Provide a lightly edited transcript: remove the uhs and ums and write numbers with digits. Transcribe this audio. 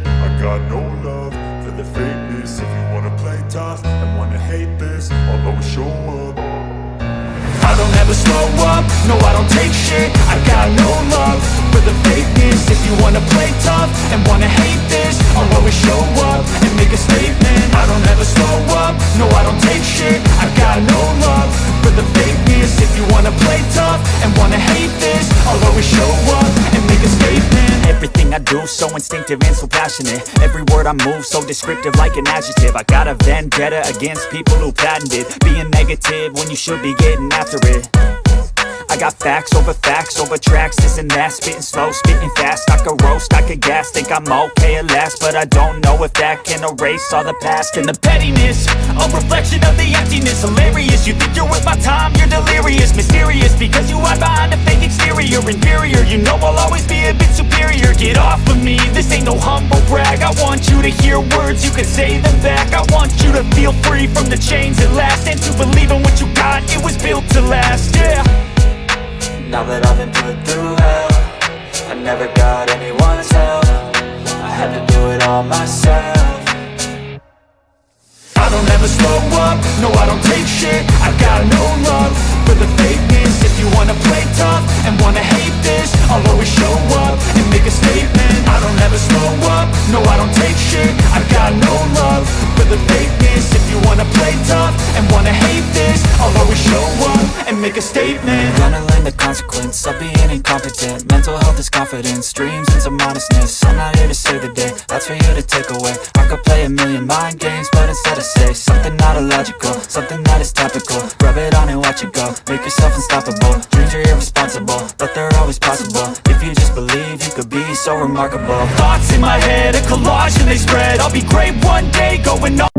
I got no love for the fakeness. If you wanna play tough and wanna hate this, I'll always show up. I don't ever slow up, no I don't take shit. I got no love for the fakeness. If you wanna play tough and wanna hate this, I'll always show up and make a statement. I don't ever slow up, no I don't take shit. I got no love for the fakeness. If you wanna play tough and wanna hate this, I'll always show up and make a statement. Everything I do so instinctive and so passionate. Every word I move so descriptive like an adjective. I got a vendetta against people who patented being negative when you should be getting after it. I got facts over tracks, this and that. Spitting slow, spitting fast. I could roast, I could gas. Think I'm okay at last, but I don't know if that can erase all the past. And the pettiness, a reflection of the emptiness. Hilarious, you think you're worth my time, you're delirious. Mysterious, because you hide behind a fake exterior. Inferior, you know I'll always be a bit superior. Get off of me, this ain't no humble brag. I want you to hear words, you can say them back. I want you to feel free from the chains at last, and to believe in what you got, it was built to last, yeah. Now that I've been put through hell, I never got anyone's help. I had to do it all myself. I don't ever slow up, no I don't take shit. I got no love for the fakeness. If you wanna play tough and wanna hate this, I'll always show up and make a statement. I don't ever slow up, no I don't take shit. I got no love for the fakeness. If you wanna play tough and wanna hate this, I'll always show up and make a statement. Gonna learn the consequence of being incompetent. Mental health is confidence, dreams and some modestness. I'm not here to save the day, that's for you to take away. I could play a million mind games, but instead I say something not illogical, something that is topical. Rub it on and watch it go, make yourself unstoppable. Dreams are irresponsible, but they're always possible. If you just believe, you could be so remarkable. Thoughts in my head, a collage and they spread. I'll be great one day, going on.